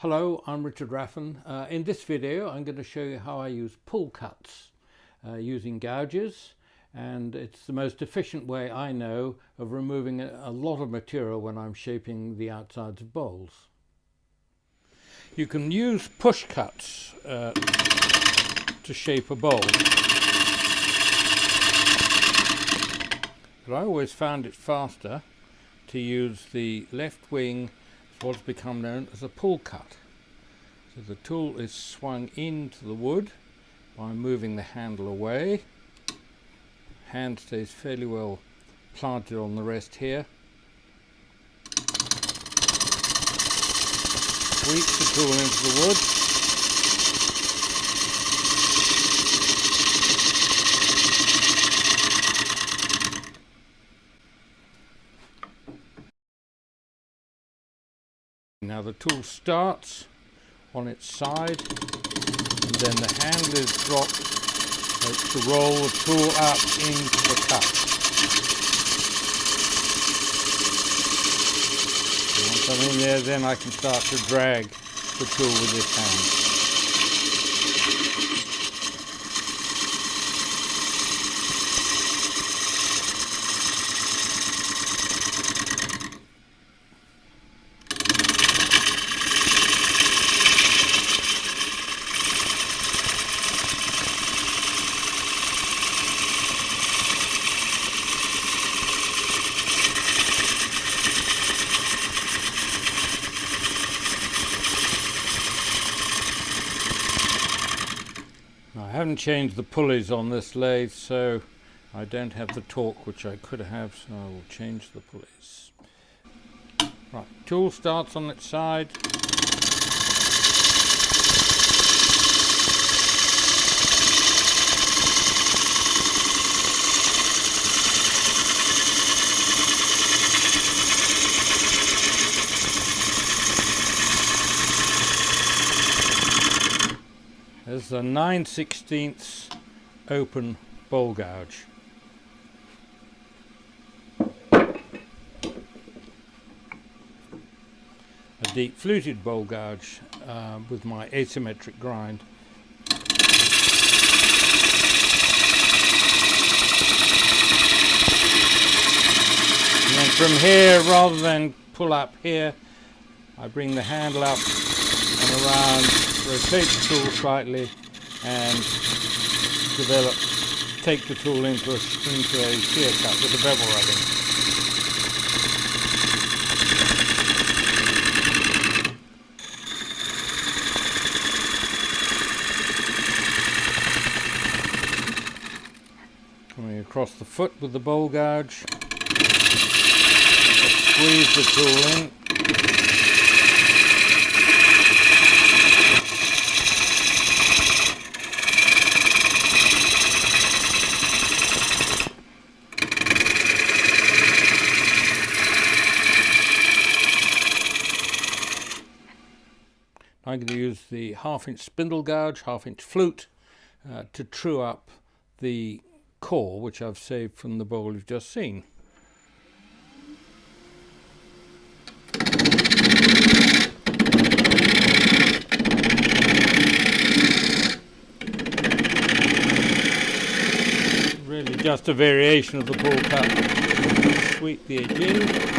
Hello, I'm Richard Raffan. In this video I'm going to show you how I use pull cuts using gouges, and it's the most efficient way I know of removing a lot of material when I'm shaping the outsides of bowls. You can use push cuts to shape a bowl, but I always found it faster to use the left wing, what's become known as a pull cut. So the tool is swung into the wood by moving the handle away. Hand stays fairly well planted on the rest here. Sweep the tool into the wood. Now the tool starts on its side, and then the handle is dropped to roll the tool up into the cut. Once I'm in there, then I can start to drag the tool with this hand. I haven't changed the pulleys on this lathe, so I don't have the torque which I could have, so I will change the pulleys. Right, tool starts on its side. There's a 9/16 open bowl gouge. A deep fluted bowl gouge with my asymmetric grind. And then from here, rather than pull up here, I bring the handle up and around, rotate the tool slightly, and take the tool into a shear cut with the bevel rubbing. Coming across the foot with the bowl gouge, squeeze the tool in. I'm going to use the 1/2 inch spindle gouge, 1/2 inch flute, to true up the core which I've saved from the bowl you've just seen. Really just a variation of the pull cut. Sweep the edge in.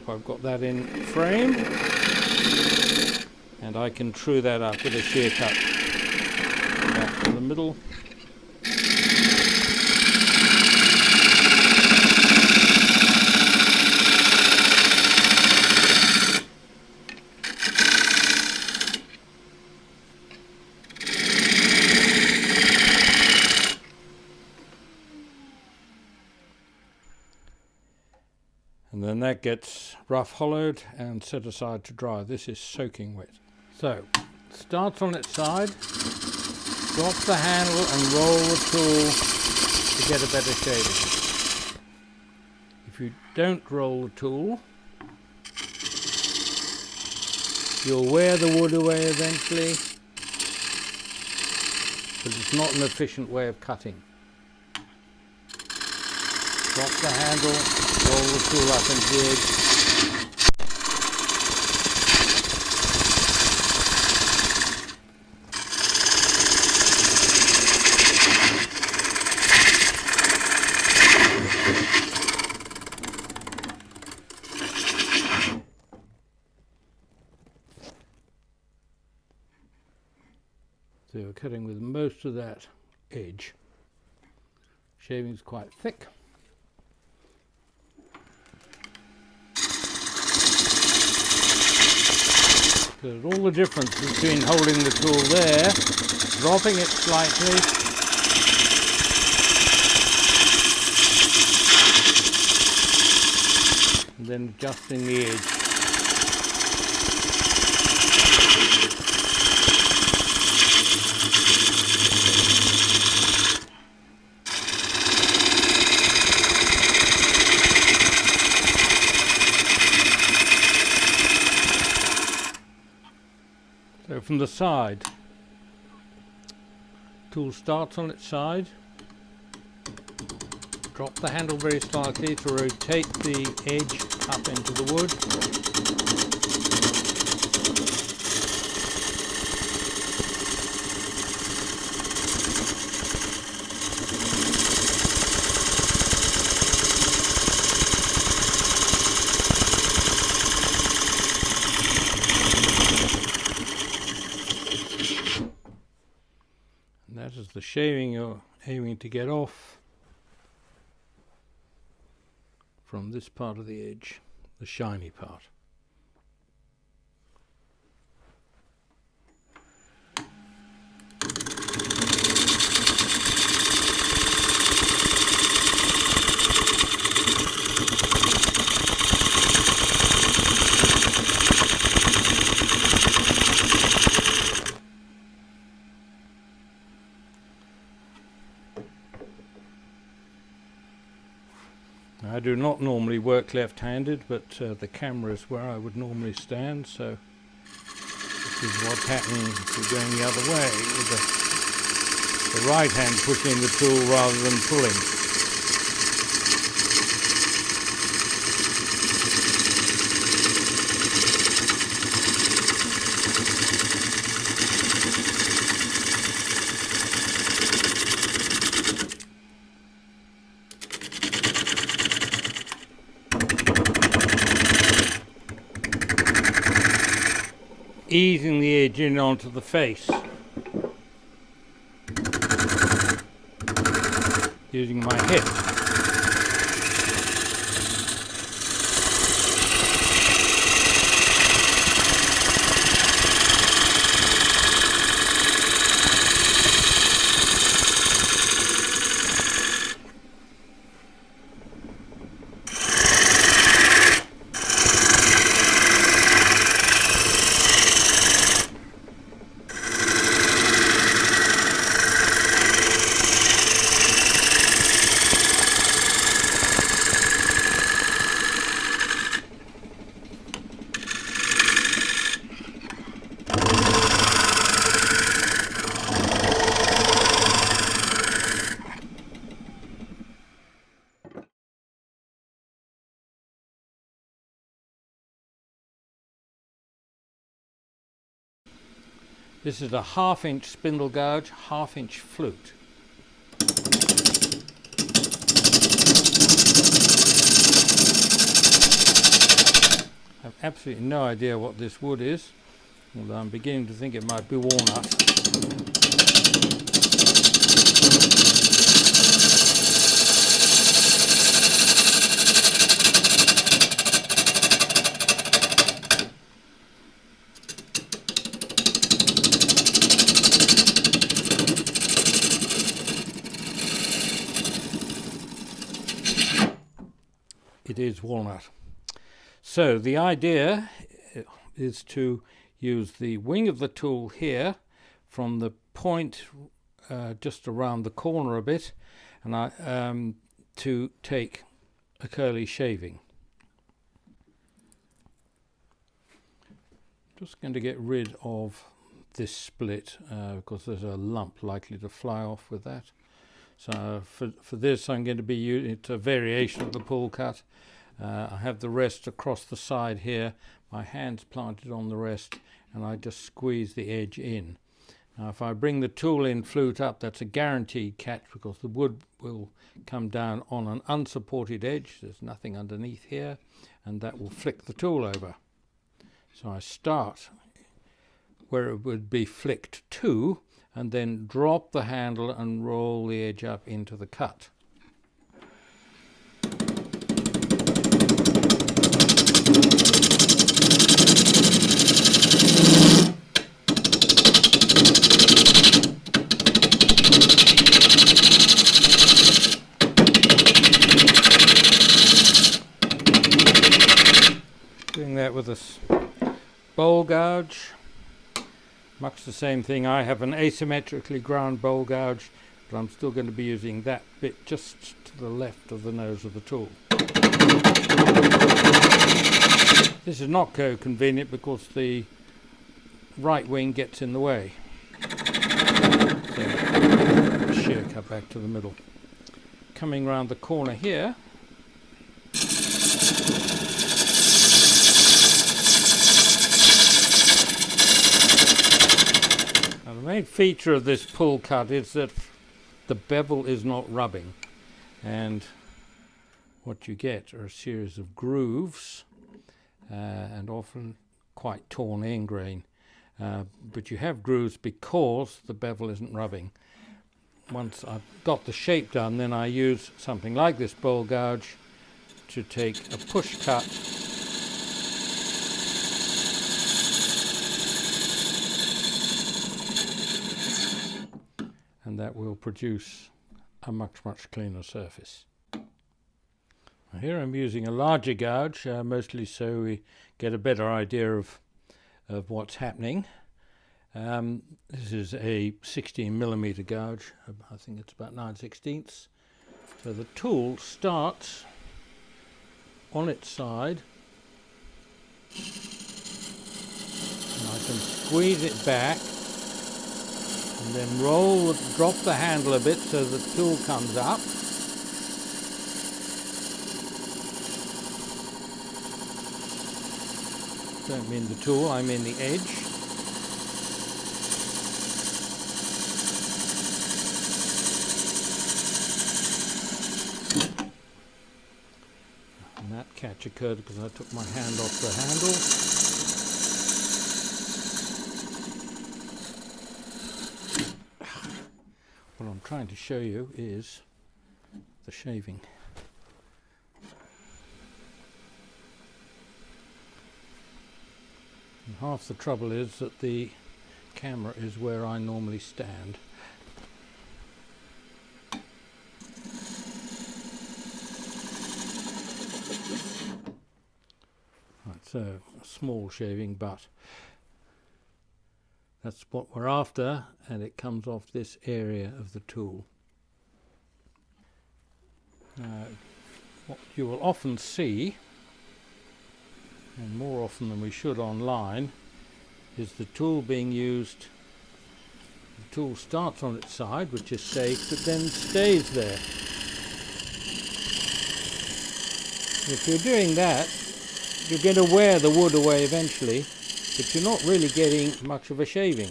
I've got that in frame, and I can true that up with a shear cut back to the middle. And then that gets rough hollowed and set aside to dry. This is soaking wet. So, starts on its side, drop the handle and roll the tool to get a better shading. If you don't roll the tool, you'll wear the wood away eventually, but it's not an efficient way of cutting. Drop the handle, Roll the tool up into the edge. So we're cutting with most of that edge. Shaving is quite thick. There's all the difference between holding the tool there, dropping it slightly, and then adjusting the edge. So from the side, tool starts on its side, drop the handle very slightly to rotate the edge up into the wood. That is the shaving you're aiming to get off from this part of the edge, the shiny part. I do not normally work left-handed, but the camera is where I would normally stand, so this is what's happening if you're going the other way, with the right hand pushing the tool rather than pulling. Easing the edge in onto the face, using my hip. This is a 1/2 inch spindle gouge, 1/2 inch flute. I have absolutely no idea what this wood is, although I'm beginning to think it might be walnut. It is walnut. So the idea is to use the wing of the tool here from the point just around the corner a bit, and to take a curly shaving. Just going to get rid of this split because there's a lump likely to fly off with that. So for this I'm going to be using, it's a variation of the pull cut. I have the rest across the side here, my hand's planted on the rest, and I just squeeze the edge in. Now if I bring the tool in flute up, that's a guaranteed catch because the wood will come down on an unsupported edge. There's nothing underneath here, and that will flick the tool over. So I start where it would be flicked to, and then drop the handle and roll the edge up into the cut. Doing that with a bowl gouge, much the same thing. I have an asymmetrically ground bowl gouge, but I'm still going to be using that bit just to the left of the nose of the tool. This is not so convenient because the right wing gets in the way. So, shear cut back to the middle. Coming round the corner here, the main feature of this pull cut is that the bevel is not rubbing, and what you get are a series of grooves and often quite torn end grain, but you have grooves because the bevel isn't rubbing. Once I've got the shape done, then I use something like this bowl gouge to take a push cut and that will produce a much cleaner surface. Now here I'm using a larger gouge, mostly so we get a better idea of what's happening. This is a 16mm gouge, I think it's about 9/16. So the tool starts on its side, and I can squeeze it back and then drop the handle a bit so the tool comes up. Don't mean the tool, I mean the edge. And that catch occurred because I took my hand off the handle. What I'm trying to show you is the shaving. And half the trouble is that the camera is where I normally stand. Right, so a small shaving, but that's what we're after, and it comes off this area of the tool. What you will often see, and more often than we should online, is the tool being used. The tool starts on its side, which is safe, but then stays there. If you're doing that, you're going to wear the wood away eventually, but you're not really getting much of a shaving.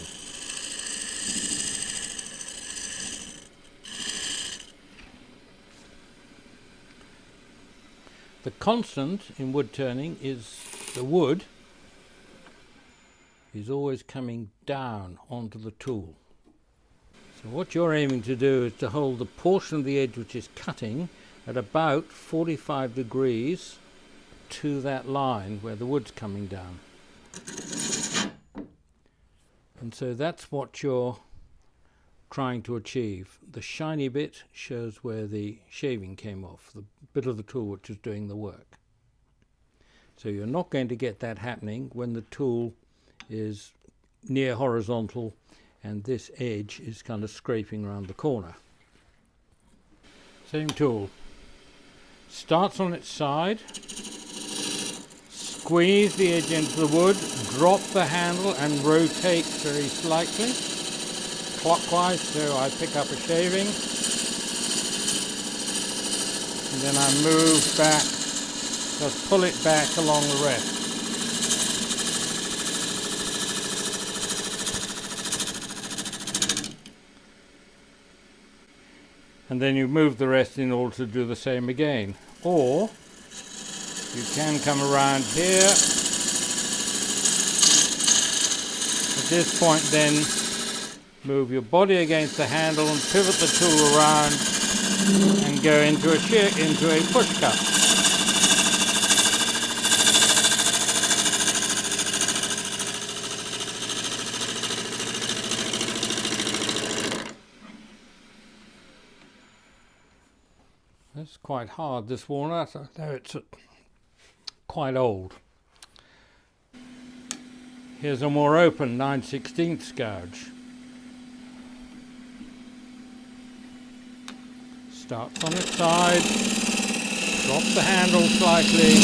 The constant in wood turning is the wood is always coming down onto the tool. So what you're aiming to do is to hold the portion of the edge which is cutting at about 45 degrees to that line where the wood's coming down. And so that's what you're trying to achieve. The shiny bit shows where the shaving came off, the bit of the tool which is doing the work. So you're not going to get that happening when the tool is near horizontal and this edge is kind of scraping around the corner. Same tool. Starts on its side, squeeze the edge into the wood, drop the handle and rotate very slightly clockwise so I pick up a shaving, and then I move back Just pull it back along the rest. And then you move the rest in order to do the same again. Or you can come around here. At this point then move your body against the handle and pivot the tool around and go into a push cut. It's quite hard, this walnut, though it's quite old. Here's a more open 9/16 gouge. Starts on its side, drop the handle slightly,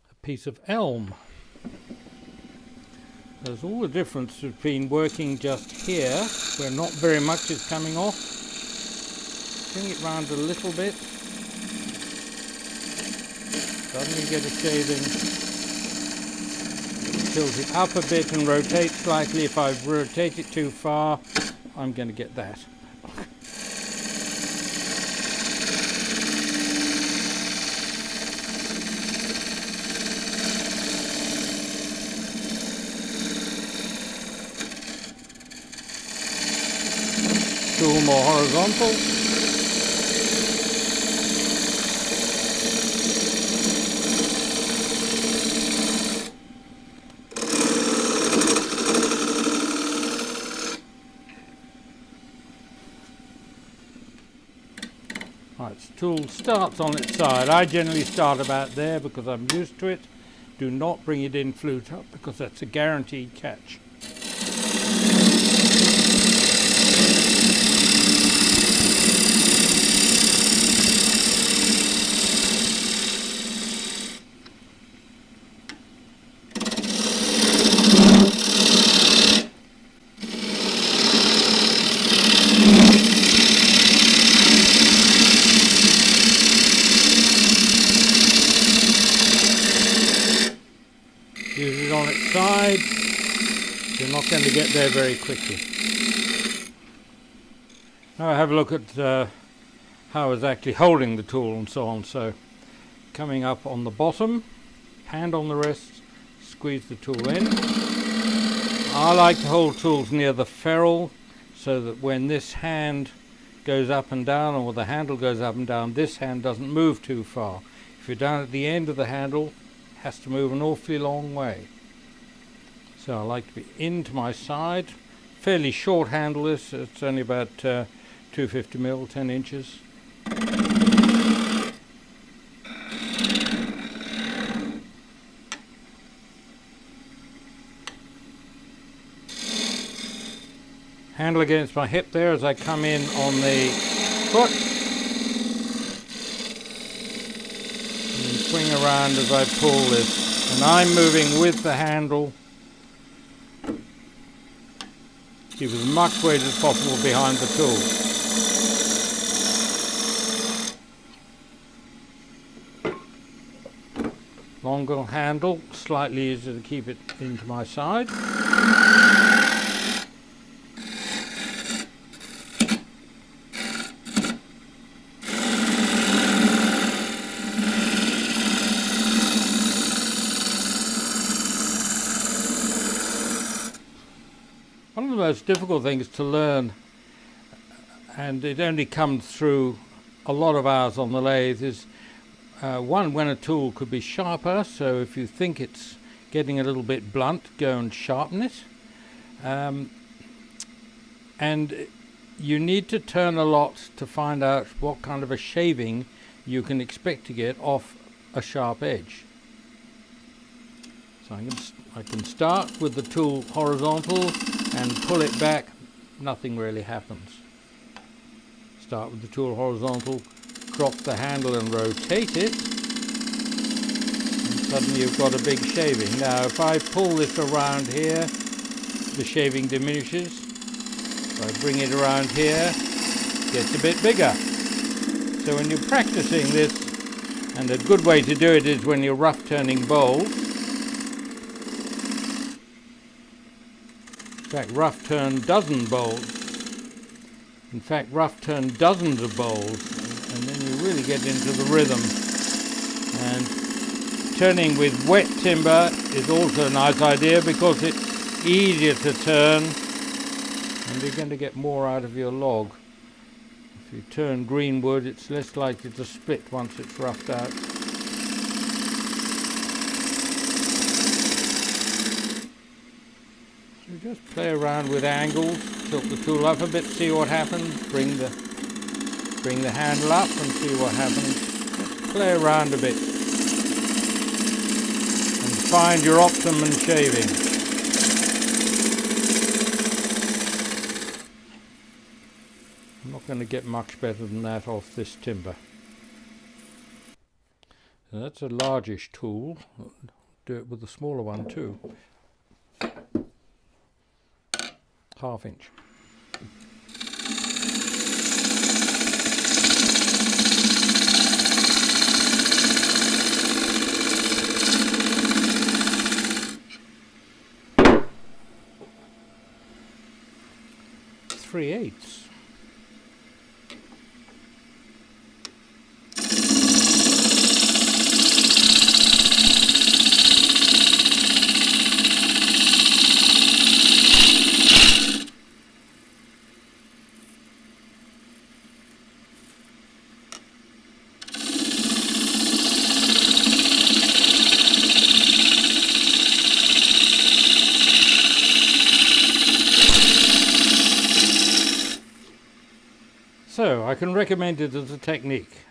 a piece of elm. There's all the difference between working just here, where not very much is coming off, bring it round a little bit, suddenly get a shaving, tilt it up a bit and rotate slightly. If I rotate it too far, I'm going to get that. Tool more horizontal. Right, the tool starts on its side. I generally start about there because I'm used to it. Do not bring it in flute up because that's a guaranteed catch. Use it on its side, you're not going to get there very quickly. Now I have a look at how I was actually holding the tool and so on. So coming up on the bottom, hand on the wrist, squeeze the tool in. I like to hold tools near the ferrule so that when this hand goes up and down, or the handle goes up and down, this hand doesn't move too far. If you're down at the end of the handle, has to move an awfully long way. So I like to be into my side. Fairly short handle this, it's only about 250mm, 10 inches. Handle against my hip there as I come in on the foot. Swing around as I pull this, and I'm moving with the handle. Keep as much weight as possible behind the tool. Longer handle, slightly easier to keep it into my side. One of the most difficult things to learn, and it only comes through a lot of hours on the lathe, is one, when a tool could be sharper. So if you think it's getting a little bit blunt, go and sharpen it. And you need to turn a lot to find out what kind of a shaving you can expect to get off a sharp edge. So I can start with the tool horizontal and pull it back, nothing really happens. Start with the tool horizontal, drop the handle and rotate it, and suddenly you've got a big shaving. Now if I pull this around here, the shaving diminishes. If I bring it around here, it gets a bit bigger. So when you're practicing this, and a good way to do it is when you're rough turning bowls. In fact, rough turn dozen bowls. In fact, rough turn dozens of bowls, and then you really get into the rhythm. And turning with wet timber is also a nice idea because it's easier to turn, and you're going to get more out of your log. If you turn green wood, it's less likely to split once it's roughed out. So just play around with angles, tilt the tool up a bit, see what happens, bring the handle up and see what happens. Just play around a bit and find your optimum shaving. I'm not going to get much better than that off this timber. So that's a largish tool. I'll do it with a smaller one too. 1/2 inch. Three-eighths. So I can recommend it as a technique.